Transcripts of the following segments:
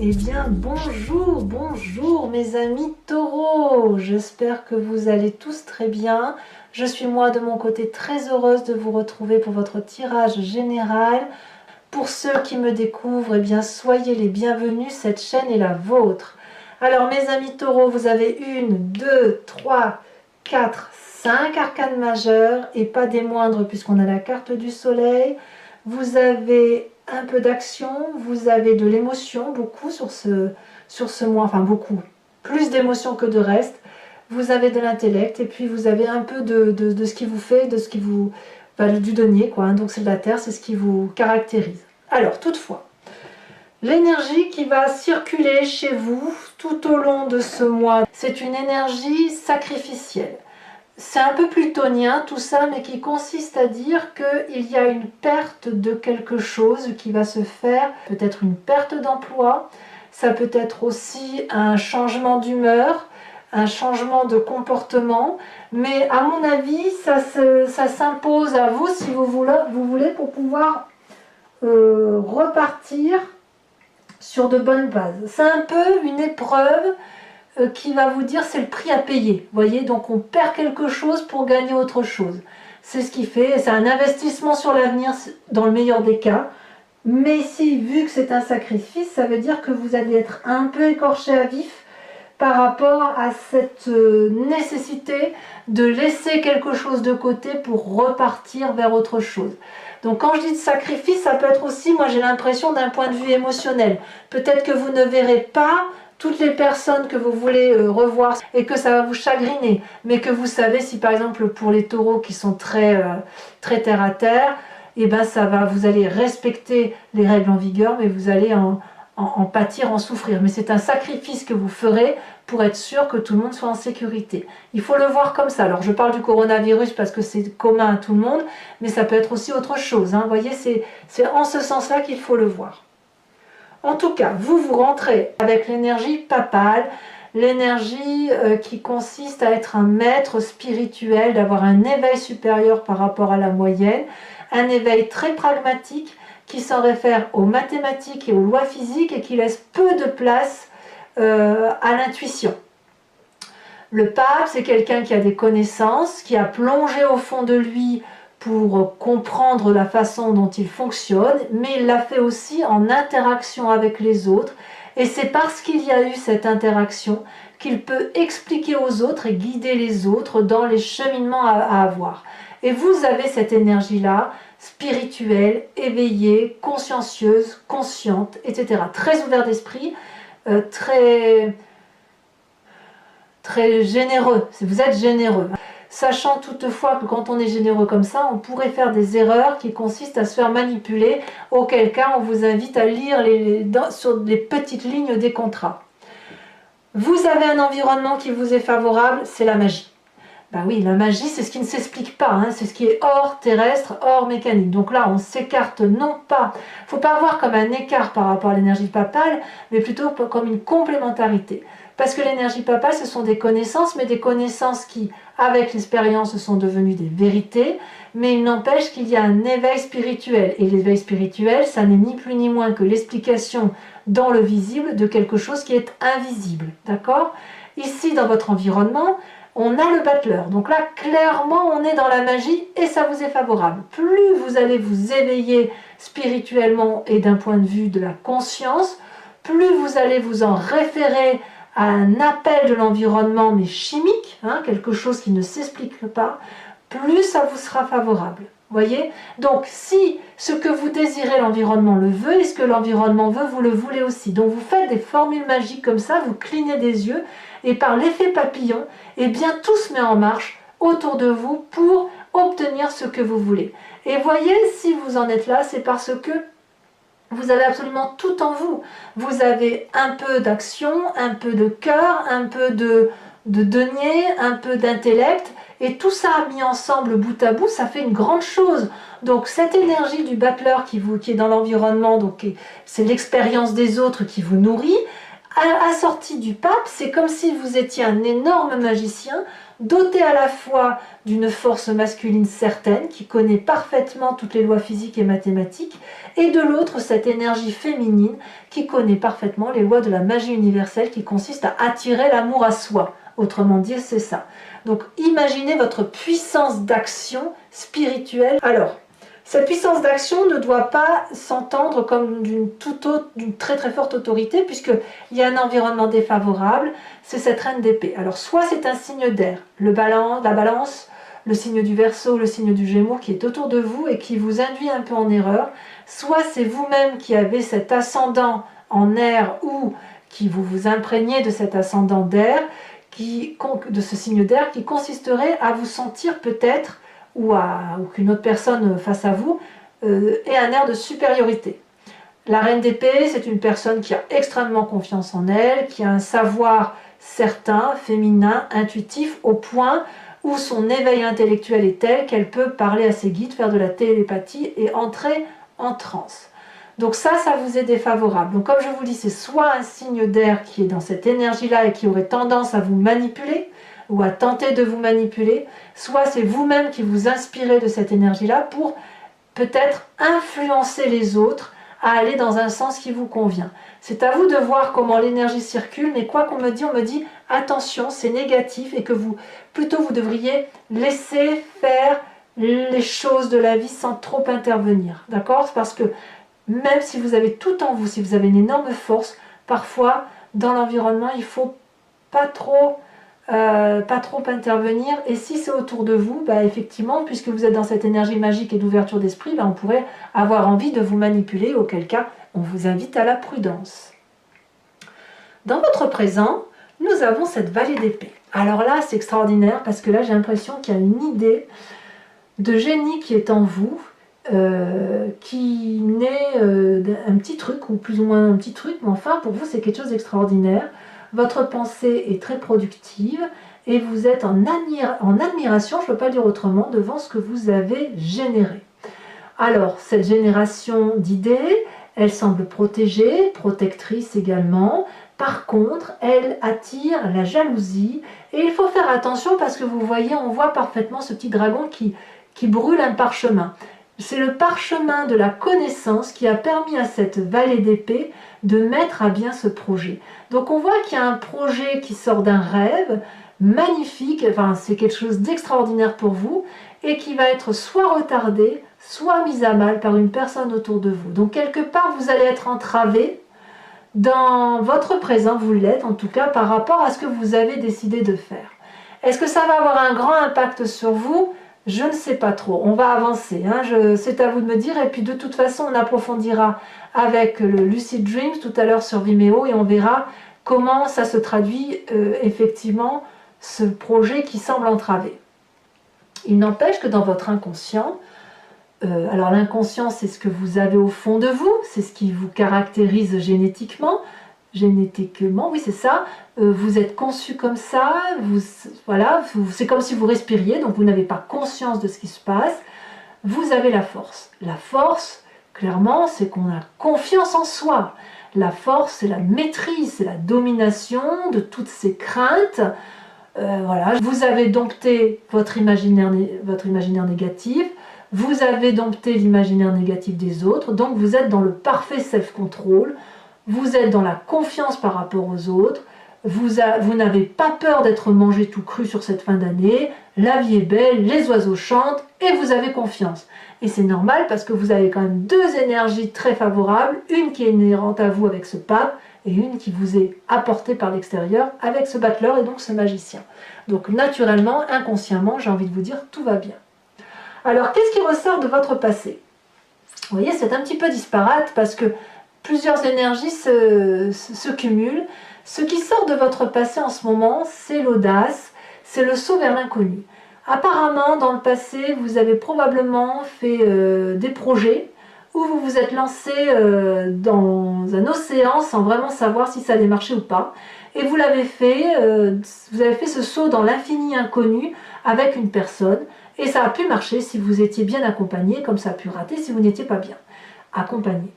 Eh bien, bonjour mes amis taureaux. J'espère que vous allez tous très bien. Je suis moi de mon côté très heureuse de vous retrouver pour votre tirage général. Pour ceux qui me découvrent, eh bien, soyez les bienvenus, cette chaîne est la vôtre. Alors mes amis taureaux, vous avez 1, 2, 3, 4, 5 arcanes majeures et pas des moindres puisqu'on a la carte du soleil. Vous avez un peu d'action, vous avez de l'émotion, beaucoup sur ce mois, enfin beaucoup, plus d'émotion que de reste. Vous avez de l'intellect et puis vous avez un peu de ce qui vous fait, de ce qui vous... du denier, quoi, hein. Donc c'est de la terre, c'est ce qui vous caractérise. Alors toutefois, l'énergie qui va circuler chez vous tout au long de ce mois, c'est une énergie sacrificielle. C'est un peu plutonien tout ça, mais qui consiste à dire qu'il y a une perte de quelque chose qui va se faire, peut-être une perte d'emploi, ça peut être aussi un changement d'humeur, un changement de comportement, mais à mon avis, ça s'impose à vous si vous voulez pour pouvoir repartir sur de bonnes bases. C'est un peu une épreuve qui va vous dire c'est le prix à payer. Vous voyez, donc on perd quelque chose pour gagner autre chose. C'est ce qui fait, c'est un investissement sur l'avenir dans le meilleur des cas. Mais ici, vu que c'est un sacrifice, ça veut dire que vous allez être un peu écorché à vif par rapport à cette nécessité de laisser quelque chose de côté pour repartir vers autre chose. Donc quand je dis de sacrifice, ça peut être aussi, moi j'ai l'impression d'un point de vue émotionnel. Peut-être que vous ne verrez pas toutes les personnes que vous voulez revoir et que ça va vous chagriner, mais que vous savez si par exemple pour les taureaux qui sont très terre à terre, et ben ça va, vous allez respecter les règles en vigueur, mais vous allez en pâtir, en souffrir. Mais c'est un sacrifice que vous ferez pour être sûr que tout le monde soit en sécurité. Il faut le voir comme ça. Alors je parle du coronavirus parce que c'est commun à tout le monde, mais ça peut être aussi autre chose, hein. Vous voyez, c'est en ce sens-là qu'il faut le voir. En tout cas, vous rentrez avec l'énergie papale, l'énergie qui consiste à être un maître spirituel, d'avoir un éveil supérieur par rapport à la moyenne, un éveil très pragmatique qui s'en réfère aux mathématiques et aux lois physiques et qui laisse peu de place à l'intuition. Le pape, c'est quelqu'un qui a des connaissances, qui a plongé au fond de lui pour comprendre la façon dont il fonctionne, mais il l'a fait aussi en interaction avec les autres. Et c'est parce qu'il y a eu cette interaction qu'il peut expliquer aux autres et guider les autres dans les cheminements à avoir. Et vous avez cette énergie-là, spirituelle, éveillée, consciencieuse, consciente, etc. Très ouvert d'esprit, très généreux. Vous êtes généreux. Sachant toutefois que quand on est généreux comme ça, on pourrait faire des erreurs qui consistent à se faire manipuler, auquel cas on vous invite à lire sur les petites lignes des contrats. Vous avez un environnement qui vous est favorable, c'est la magie. Ben oui, la magie, c'est ce qui ne s'explique pas, hein, c'est ce qui est hors terrestre, hors mécanique. Donc là, on s'écarte non pas, il ne faut pas voir comme un écart par rapport à l'énergie papale, mais plutôt comme une complémentarité. Parce que l'énergie papale, ce sont des connaissances, mais des connaissances qui, avec l'expérience, sont devenues des vérités, mais il n'empêche qu'il y a un éveil spirituel. Et l'éveil spirituel, ça n'est ni plus ni moins que l'explication dans le visible de quelque chose qui est invisible. D'accord ? Ici, dans votre environnement, on a le battleur. Donc là, clairement, on est dans la magie et ça vous est favorable. Plus vous allez vous éveiller spirituellement et d'un point de vue de la conscience, plus vous allez vous en référer à un appel de l'environnement, mais chimique, hein, quelque chose qui ne s'explique pas, plus ça vous sera favorable. Voyez? Donc, si ce que vous désirez, l'environnement le veut, et ce que l'environnement veut, vous le voulez aussi. Donc, vous faites des formules magiques comme ça, vous clignez des yeux, et par l'effet papillon, eh bien, tout se met en marche autour de vous pour obtenir ce que vous voulez. Et voyez, si vous en êtes là, c'est parce que vous avez absolument tout en vous. Vous avez un peu d'action, un peu de cœur, un peu de denier, un peu d'intellect, et tout ça mis ensemble bout à bout, ça fait une grande chose. Donc cette énergie du battleur qui est dans l'environnement, donc c'est l'expérience des autres qui vous nourrit, Assorti du pape, c'est comme si vous étiez un énorme magicien, doté à la fois d'une force masculine certaine, qui connaît parfaitement toutes les lois physiques et mathématiques, et de l'autre, cette énergie féminine, qui connaît parfaitement les lois de la magie universelle, qui consiste à attirer l'amour à soi. Autrement dit, c'est ça. Donc, imaginez votre puissance d'action spirituelle. Alors, cette puissance d'action ne doit pas s'entendre comme d'une très très forte autorité, puisqu'il y a un environnement défavorable, c'est cette reine d'épée. Alors soit c'est un signe d'air, la balance, le signe du Verseau, le signe du Gémeaux qui est autour de vous et qui vous induit un peu en erreur, soit c'est vous-même qui avez cet ascendant en air ou qui vous imprégnez de cet ascendant d'air, de ce signe d'air qui consisterait à vous sentir peut-être ou qu'une autre personne face à vous ait un air de supériorité. La reine d'épée, c'est une personne qui a extrêmement confiance en elle, qui a un savoir certain, féminin, intuitif, au point où son éveil intellectuel est tel qu'elle peut parler à ses guides, faire de la télépathie et entrer en transe. Donc ça vous est défavorable. Donc comme je vous dis, c'est soit un signe d'air qui est dans cette énergie-là et qui aurait tendance à vous manipuler, ou à tenter de vous manipuler, soit c'est vous-même qui vous inspirez de cette énergie-là pour peut-être influencer les autres à aller dans un sens qui vous convient. C'est à vous de voir comment l'énergie circule, mais quoi qu'on me dit, on me dit attention, c'est négatif et que vous devriez laisser faire les choses de la vie sans trop intervenir. D'accord? Parce que même si vous avez tout en vous, si vous avez une énorme force, parfois dans l'environnement, il ne faut pas trop intervenir, et si c'est autour de vous, effectivement, puisque vous êtes dans cette énergie magique et d'ouverture d'esprit, on pourrait avoir envie de vous manipuler, auquel cas on vous invite à la prudence. Dans votre présent, nous avons cette vallée d'épée. Alors là, c'est extraordinaire, parce que là, j'ai l'impression qu'il y a une idée de génie qui est en vous, qui naît d'un petit truc, ou plus ou moins un petit truc, mais enfin, pour vous, c'est quelque chose d'extraordinaire. Votre pensée est très productive et vous êtes en admiration, je ne peux pas le dire autrement, devant ce que vous avez généré. Alors, cette génération d'idées, elle semble protégée, protectrice également. Par contre, elle attire la jalousie et il faut faire attention parce que vous voyez, on voit parfaitement ce petit dragon qui brûle un parchemin. C'est le parchemin de la connaissance qui a permis à cette vallée d'épée de mettre à bien ce projet. Donc on voit qu'il y a un projet qui sort d'un rêve magnifique, enfin c'est quelque chose d'extraordinaire pour vous, et qui va être soit retardé, soit mis à mal par une personne autour de vous. Donc quelque part vous allez être entravé dans votre présent, vous l'êtes en tout cas par rapport à ce que vous avez décidé de faire. Est-ce que ça va avoir un grand impact sur vous ? Je ne sais pas trop, on va avancer, c'est à vous de me dire, et puis de toute façon on approfondira avec le Lucid Dreams tout à l'heure sur Vimeo et on verra comment ça se traduit effectivement ce projet qui semble entravé. Il n'empêche que dans votre inconscient, alors l'inconscient c'est ce que vous avez au fond de vous, c'est ce qui vous caractérise génétiquement, oui c'est ça, vous êtes conçu comme ça, c'est comme si vous respiriez, donc vous n'avez pas conscience de ce qui se passe, vous avez la force. La force, clairement, c'est qu'on a confiance en soi. La force, c'est la maîtrise, c'est la domination de toutes ces craintes. Vous avez dompté votre imaginaire négatif, vous avez dompté l'imaginaire négatif des autres, donc vous êtes dans le parfait self-control, vous êtes dans la confiance par rapport aux autres, vous n'avez pas peur d'être mangé tout cru sur cette fin d'année, la vie est belle, les oiseaux chantent et vous avez confiance. Et c'est normal parce que vous avez quand même deux énergies très favorables, une qui est inhérente à vous avec ce pape et une qui vous est apportée par l'extérieur avec ce battleur et donc ce magicien. Donc naturellement, inconsciemment, j'ai envie de vous dire, tout va bien. Alors qu'est-ce qui ressort de votre passé? Vous voyez, c'est un petit peu disparate parce que plusieurs énergies se cumulent. Ce qui sort de votre passé en ce moment, c'est l'audace, c'est le saut vers l'inconnu. Apparemment, dans le passé, vous avez probablement fait des projets où vous vous êtes lancé dans un océan sans vraiment savoir si ça allait marcher ou pas. Et vous avez fait ce saut dans l'infini inconnu avec une personne. Et ça a pu marcher si vous étiez bien accompagné, comme ça a pu rater si vous n'étiez pas bien accompagné.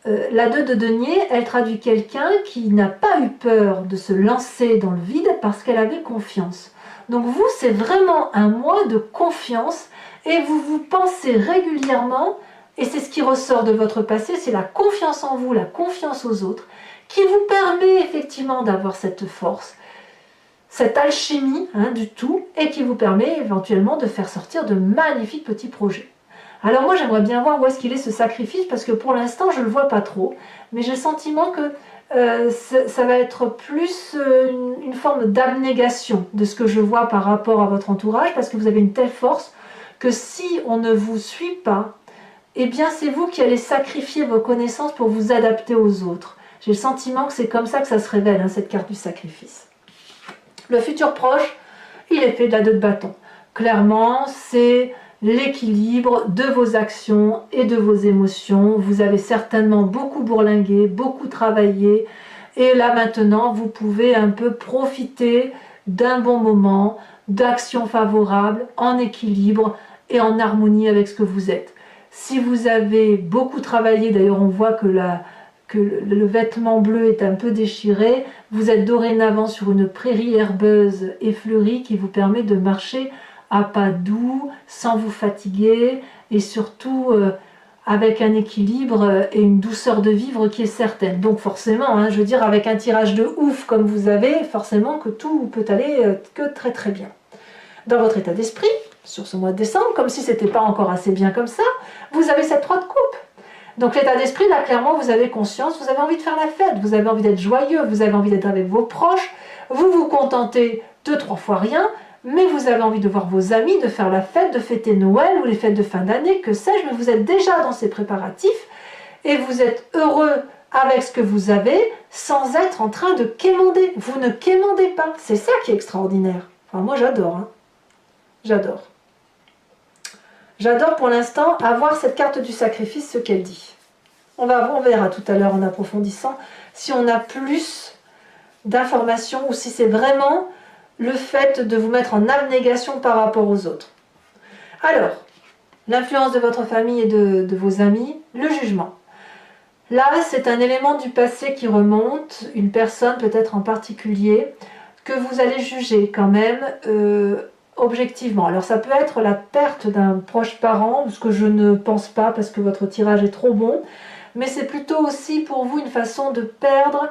La 2 de denier, elle traduit quelqu'un qui n'a pas eu peur de se lancer dans le vide parce qu'elle avait confiance. Donc vous, c'est vraiment un mois de confiance et vous vous pensez régulièrement, et c'est ce qui ressort de votre passé, c'est la confiance en vous, la confiance aux autres, qui vous permet effectivement d'avoir cette force, cette alchimie du tout, et qui vous permet éventuellement de faire sortir de magnifiques petits projets. Alors moi j'aimerais bien voir où est-ce qu'il est ce sacrifice, parce que pour l'instant je ne le vois pas trop, mais j'ai le sentiment que ça va être plus une forme d'abnégation de ce que je vois par rapport à votre entourage, parce que vous avez une telle force que si on ne vous suit pas, eh bien c'est vous qui allez sacrifier vos connaissances pour vous adapter aux autres. J'ai le sentiment que c'est comme ça que ça se révèle, cette carte du sacrifice. Le futur proche, il est fait de la 2 de bâton. Clairement, c'est l'équilibre de vos actions et de vos émotions. Vous avez certainement beaucoup bourlingué, beaucoup travaillé, et là maintenant vous pouvez un peu profiter d'un bon moment, d'actions favorables, en équilibre et en harmonie avec ce que vous êtes. Si vous avez beaucoup travaillé, d'ailleurs on voit que le vêtement bleu est un peu déchiré, vous êtes dorénavant sur une prairie herbeuse et fleurie qui vous permet de marcher à pas doux, sans vous fatiguer, et surtout avec un équilibre et une douceur de vivre qui est certaine. Donc forcément, je veux dire, avec un tirage de ouf comme vous avez, forcément que tout peut aller que très très bien. Dans votre état d'esprit, sur ce mois de décembre, comme si c'était pas encore assez bien comme ça, vous avez cette 3 de coupe. Donc l'état d'esprit, là clairement vous avez conscience, vous avez envie de faire la fête, vous avez envie d'être joyeux, vous avez envie d'être avec vos proches, vous vous contentez de 3 fois rien, mais vous avez envie de voir vos amis, de faire la fête, de fêter Noël ou les fêtes de fin d'année, que sais-je, mais vous êtes déjà dans ces préparatifs et vous êtes heureux avec ce que vous avez sans être en train de quémander. Vous ne quémandez pas, c'est ça qui est extraordinaire. Enfin, moi j'adore, j'adore. J'adore pour l'instant avoir cette carte du sacrifice, ce qu'elle dit. On verra tout à l'heure en approfondissant si on a plus d'informations ou si c'est vraiment le fait de vous mettre en abnégation par rapport aux autres. Alors, l'influence de votre famille et de vos amis, le jugement. Là, c'est un élément du passé qui remonte, une personne peut-être en particulier, que vous allez juger quand même objectivement. Alors ça peut être la perte d'un proche parent, ce que je ne pense pas parce que votre tirage est trop bon, mais c'est plutôt aussi pour vous une façon de perdre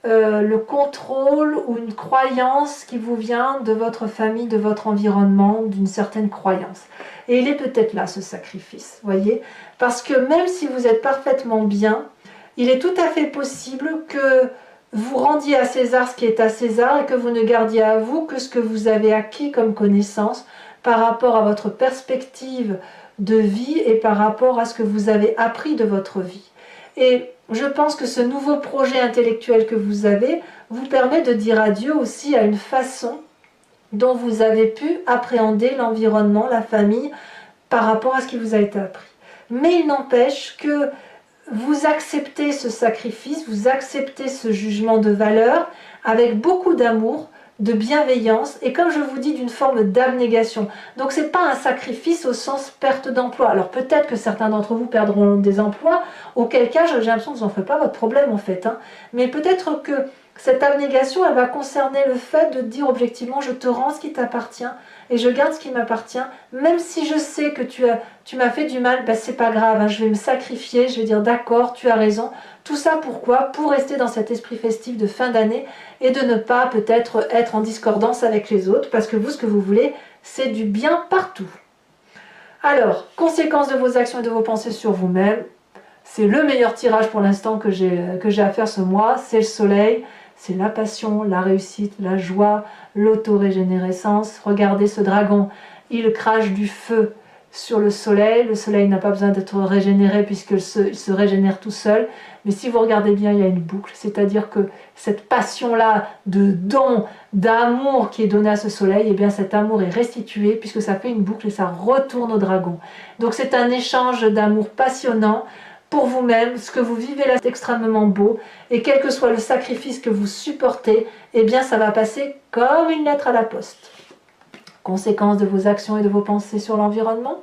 le contrôle ou une croyance qui vous vient de votre famille, de votre environnement, d'une certaine croyance. Et il est peut-être là ce sacrifice, voyez, parce que même si vous êtes parfaitement bien, il est tout à fait possible que vous rendiez à César ce qui est à César et que vous ne gardiez à vous que ce que vous avez acquis comme connaissance par rapport à votre perspective de vie et par rapport à ce que vous avez appris de votre vie. Et je pense que ce nouveau projet intellectuel que vous avez vous permet de dire adieu aussi à une façon dont vous avez pu appréhender l'environnement, la famille, par rapport à ce qui vous a été appris. Mais il n'empêche que vous acceptez ce sacrifice, vous acceptez ce jugement de valeur avec beaucoup d'amour, de bienveillance et comme je vous dis d'une forme d'abnégation. Donc c'est pas un sacrifice au sens perte d'emploi. Alors peut-être que certains d'entre vous perdront des emplois, auquel cas j'ai l'impression que vous n'en ferez pas votre problème en fait. Mais peut-être que cette abnégation elle va concerner le fait de dire objectivement je te rends ce qui t'appartient et je garde ce qui m'appartient, même si je sais que tu m'as fait du mal, c'est pas grave, je vais me sacrifier, je vais dire d'accord, tu as raison. Tout ça pourquoi? Pour rester dans cet esprit festif de fin d'année et de ne pas peut-être être en discordance avec les autres, parce que vous, ce que vous voulez, c'est du bien partout. Alors, conséquences de vos actions et de vos pensées sur vous-même, c'est le meilleur tirage pour l'instant que j'ai à faire ce mois, c'est le soleil, c'est la passion, la réussite, la joie, l'autorégénérescence. Regardez ce dragon, il crache du feu sur le soleil n'a pas besoin d'être régénéré puisqu'il se régénère tout seul, mais si vous regardez bien, il y a une boucle, c'est-à-dire que cette passion-là de don, d'amour qui est donnée à ce soleil, et bien cet amour est restitué puisque ça fait une boucle et ça retourne au dragon. Donc c'est un échange d'amour passionnant pour vous-même, ce que vous vivez là c'est extrêmement beau, et quel que soit le sacrifice que vous supportez, eh bien ça va passer comme une lettre à la poste. Conséquence de vos actions et de vos pensées sur l'environnement,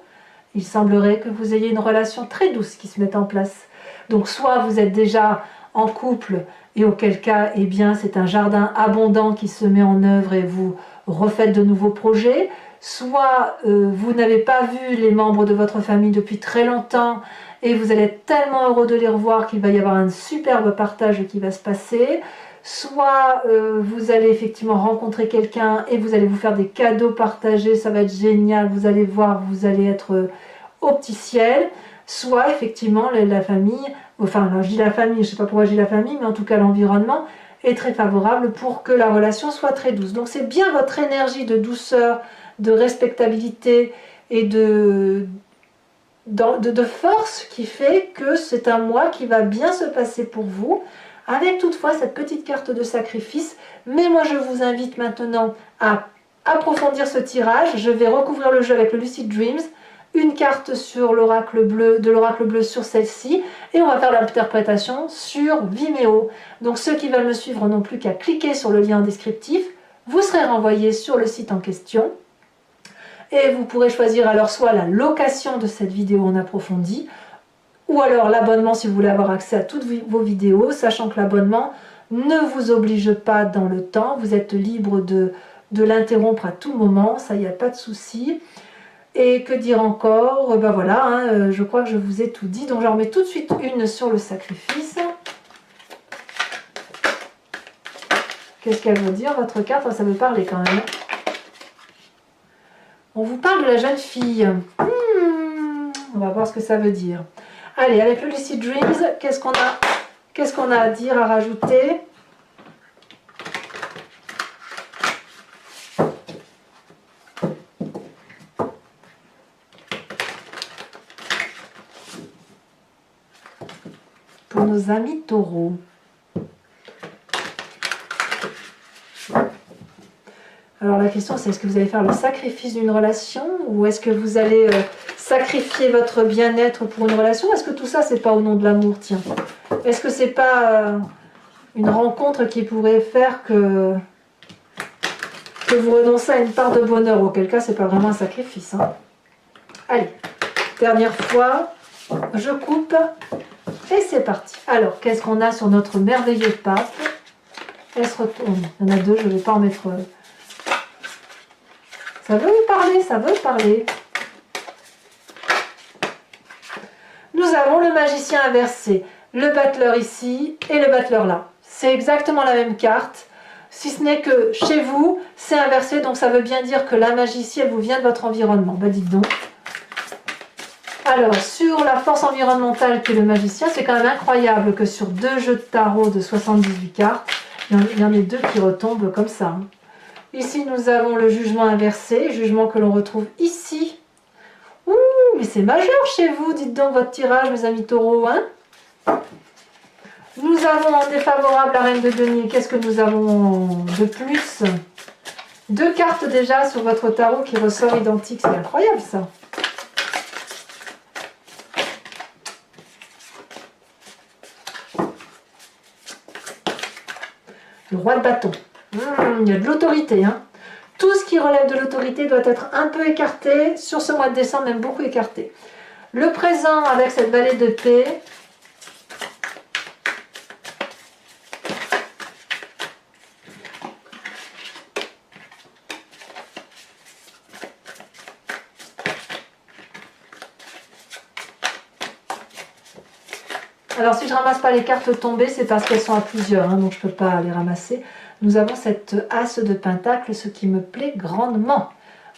il semblerait que vous ayez une relation très douce qui se mette en place. Donc soit vous êtes déjà en couple et auquel cas, eh bien, c'est un jardin abondant qui se met en œuvre et vous refaites de nouveaux projets. Soit vous n'avez pas vu les membres de votre famille depuis très longtemps et vous allez être tellement heureux de les revoir qu'il va y avoir un superbe partage qui va se passer. Soit vous allez effectivement rencontrer quelqu'un et vous allez vous faire des cadeaux partagés, ça va être génial, vous allez voir, vous allez être au petit ciel. Soit effectivement la famille, enfin je dis la famille, je ne sais pas pourquoi je dis la famille, mais en tout cas l'environnement est très favorable pour que la relation soit très douce. Donc c'est bien votre énergie de douceur, de respectabilité et de force qui fait que c'est un mois qui va bien se passer pour vous, avec toutefois cette petite carte de sacrifice. Mais moi je vous invite maintenant à approfondir ce tirage. Je vais recouvrir le jeu avec le Lucid Dreams, une carte sur l'oracle bleu, de l'oracle bleu sur celle-ci, et on va faire l'interprétation sur Vimeo. Donc ceux qui veulent me suivre n'ont plus qu'à cliquer sur le lien descriptif, vous serez renvoyé sur le site en question, et vous pourrez choisir alors soit la location de cette vidéo en approfondi, ou alors l'abonnement si vous voulez avoir accès à toutes vos vidéos, sachant que l'abonnement ne vous oblige pas dans le temps, vous êtes libre de l'interrompre à tout moment, ça, il n'y a pas de souci. Et que dire encore? Ben voilà, hein, je crois que je vous ai tout dit. Donc j'en remets tout de suite une sur le sacrifice. Qu'est-ce qu'elle veut dire, votre carte? Ça veut parler quand même. On vous parle de la jeune fille. On va voir ce que ça veut dire. Allez, avec le Lucid Dreams, qu'est-ce qu'on a à dire, à rajouter? Pour nos amis taureaux. Alors la question c'est, est-ce que vous allez faire le sacrifice d'une relation ou est-ce que vous allez sacrifier votre bien-être pour une relation? Est-ce que tout ça c'est pas au nom de l'amour? Tiens, est-ce que c'est pas une rencontre qui pourrait faire que vous renoncez à une part de bonheur? Auquel cas c'est pas vraiment un sacrifice, hein. Allez, dernière fois, je coupe et c'est parti. Alors qu'est-ce qu'on a sur notre merveilleux pape? Elle se retourne. Il y en a deux, je ne vais pas en mettre. Ça veut parler, ça veut parler. Nous avons le magicien inversé, le battleur ici et le battleur là. C'est exactement la même carte, si ce n'est que chez vous, c'est inversé, donc ça veut bien dire que la magie, elle vous vient de votre environnement. Ben dites donc. Alors, sur la force environnementale qu'est le magicien, c'est quand même incroyable que sur 2 jeux de tarot de 78 cartes, il y en ait 2 qui retombent comme ça. Ici, nous avons le jugement inversé, jugement que l'on retrouve ici. Ouh, mais c'est majeur chez vous, dites donc votre tirage, mes amis taureaux, hein? Nous avons en défavorable la reine de denier. Qu'est-ce que nous avons de plus? 2 cartes déjà sur votre tarot qui ressort identique, c'est incroyable ça. Le roi de bâton. Il y a de l'autorité, hein. Tout ce qui relève de l'autorité doit être un peu écarté, sur ce mois de décembre, même beaucoup écarté. Le présent avec cette vallée de paix. Alors si je ne ramasse pas les cartes tombées, c'est parce qu'elles sont à plusieurs, hein, donc je ne peux pas les ramasser. Nous avons cette as de pentacle, ce qui me plaît grandement.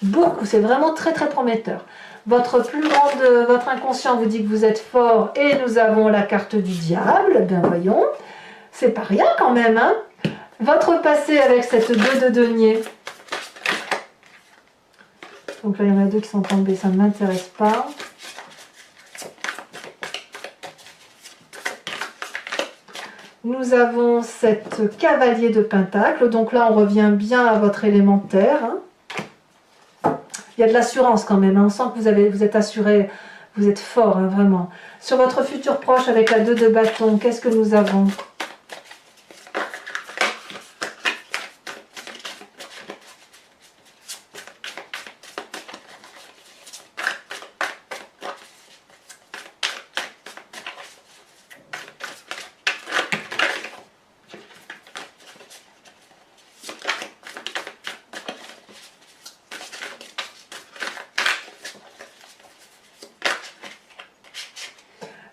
Beaucoup, c'est vraiment très très prometteur. Votre inconscient vous dit que vous êtes fort et nous avons la carte du diable, bien voyons. C'est pas rien quand même, hein. Votre passé avec cette 2 de denier. Donc là il y en a 2 qui sont tombés, ça ne m'intéresse pas. Nous avons cette cavalier de pentacle, donc là on revient bien à votre élémentaire. Hein. Il y a de l'assurance quand même, hein. On sent que vous êtes assuré, vous êtes fort, hein, vraiment. Sur votre futur proche avec la 2 de bâton, qu'est-ce que nous avons?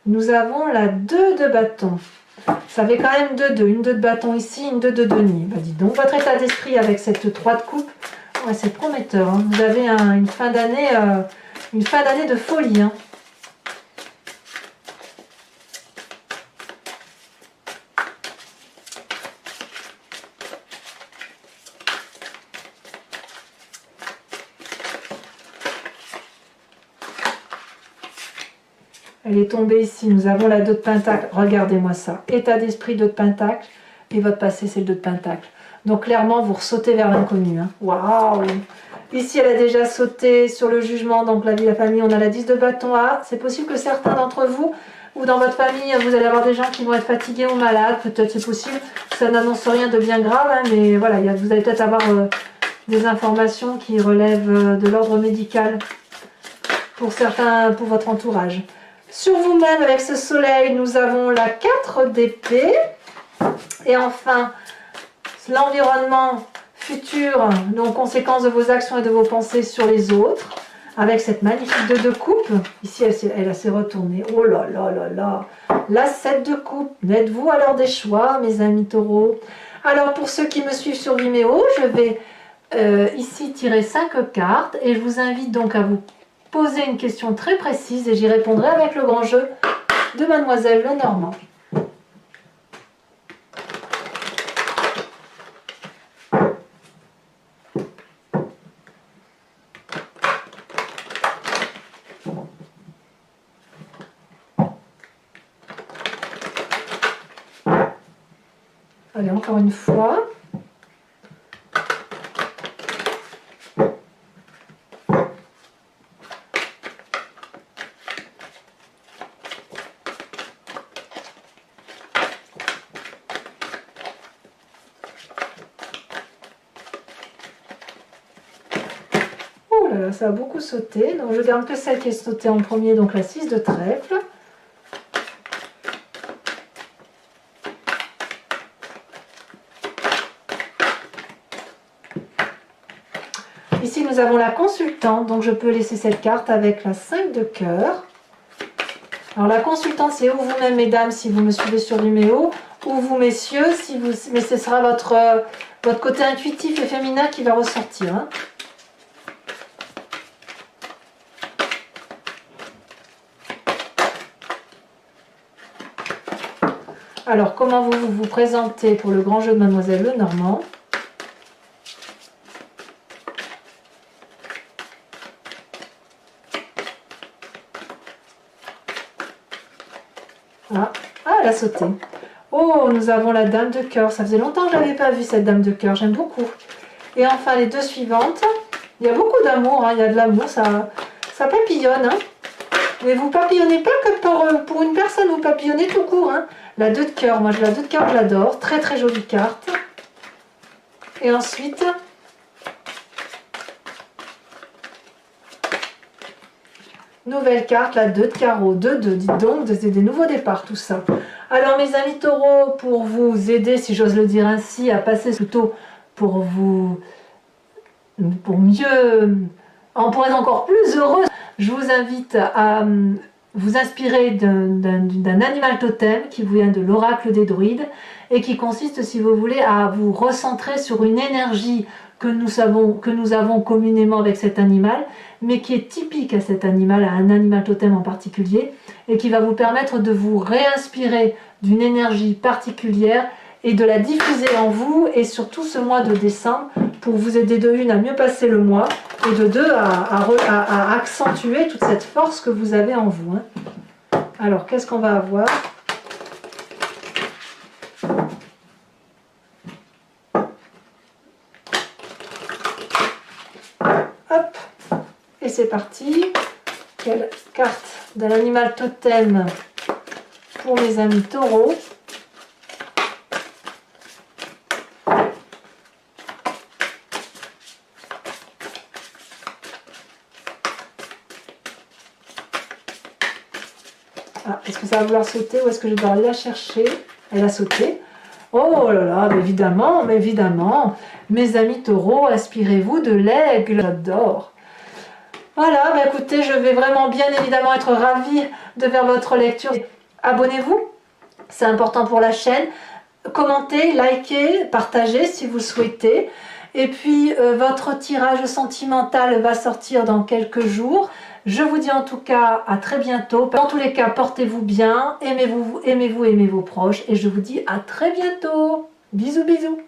nous avons la 2 de bâton. Ça fait quand même 2-2, une 2 de bâton ici, une 2 de denier. Bah, dis donc, votre état d'esprit avec cette 3 de coupe, ouais, c'est prometteur. Hein. Vous avez une fin d'année de folie. Hein. Elle est tombée ici, nous avons la 2 de pentacle, regardez-moi ça, état d'esprit 2 de pentacle, et votre passé c'est le 2 de pentacle. Donc clairement vous ressautez vers l'inconnu. Hein. Waouh! Ici elle a déjà sauté sur le jugement, donc la vie, la famille, on a la 10 de bâton. Ah, c'est possible que certains d'entre vous, ou dans votre famille, vous allez avoir des gens qui vont être fatigués ou malades, peut-être c'est possible, ça n'annonce rien de bien grave, hein, mais voilà, vous allez peut-être avoir des informations qui relèvent de l'ordre médical pour certains, pour votre entourage. Sur vous-même, avec ce soleil, nous avons la 4 d'épée. Et enfin, l'environnement futur, donc conséquence de vos actions et de vos pensées sur les autres, avec cette magnifique 2 de coupe. Ici, elle s'est retournée. Oh là là là là. La 7 de coupe. N'êtes-vous alors des choix, mes amis taureaux? Alors, pour ceux qui me suivent sur Vimeo, je vais ici tirer 5 cartes. Et je vous invite donc à vous poser une question très précise et j'y répondrai avec le grand jeu de Mademoiselle Lenormand. Allez, encore une fois. Ça a beaucoup sauté, donc je garde que celle qui est sautée en premier, donc la 6 de trèfle. Ici nous avons la consultante, donc je peux laisser cette carte avec la 5 de cœur. Alors la consultante, c'est ou vous-même mesdames si vous me suivez sur Vimeo, ou vous messieurs, si vous, mais ce sera votre côté intuitif et féminin qui va ressortir. Hein. Alors, comment vous vous présentez pour le grand jeu de Mademoiselle Lenormand? Ah, elle a sauté. Oh, nous avons la dame de cœur. Ça faisait longtemps que je n'avais pas vu cette dame de cœur. J'aime beaucoup. Et enfin, les 2 suivantes. Il y a beaucoup d'amour. Hein. Il y a de l'amour. Ça papillonne. Hein. Mais vous papillonnez pas que pour une personne. Vous papillonnez tout court. Hein. La 2 de cœur. Moi, la 2 de cœur, je l'adore. Très, très jolie carte. Et ensuite... nouvelle carte, la 2 de carreau, 2-2, dites donc, c'est des nouveaux départs tout ça. Alors mes amis taureaux, pour vous aider, si j'ose le dire ainsi, à passer plutôt pour mieux, pour être encore plus heureux, je vous invite à vous inspirer d'un animal totem qui vous vient de l'oracle des druides et qui consiste, si vous voulez, à vous recentrer sur une énergie que nous avons communément avec cet animal, mais qui est typique à cet animal, à un animal totem en particulier, et qui va vous permettre de vous réinspirer d'une énergie particulière et de la diffuser en vous, et surtout ce mois de décembre, pour vous aider de 1 à mieux passer le mois, et de 2 à accentuer toute cette force que vous avez en vous. Hein. Alors, qu'est-ce qu'on va avoir ? Hop, et c'est parti. Quelle carte de l'animal totem pour mes amis taureaux. Ah, est-ce que ça va vouloir sauter ou est-ce que je dois aller la chercher? Elle a sauté. Oh là là, mais évidemment, mes amis taureaux, inspirez-vous de l'aigle, j'adore. Voilà, bah écoutez, je vais vraiment bien évidemment être ravie de faire votre lecture abonnez-vous, c'est important pour la chaîne. Commentez, likez, partagez si vous le souhaitez. Et puis, votre tirage sentimental va sortir dans quelques jours. Je vous dis en tout cas à très bientôt. Dans tous les cas, portez-vous bien, aimez-vous, aimez vos proches. Et je vous dis à très bientôt. Bisous, bisous.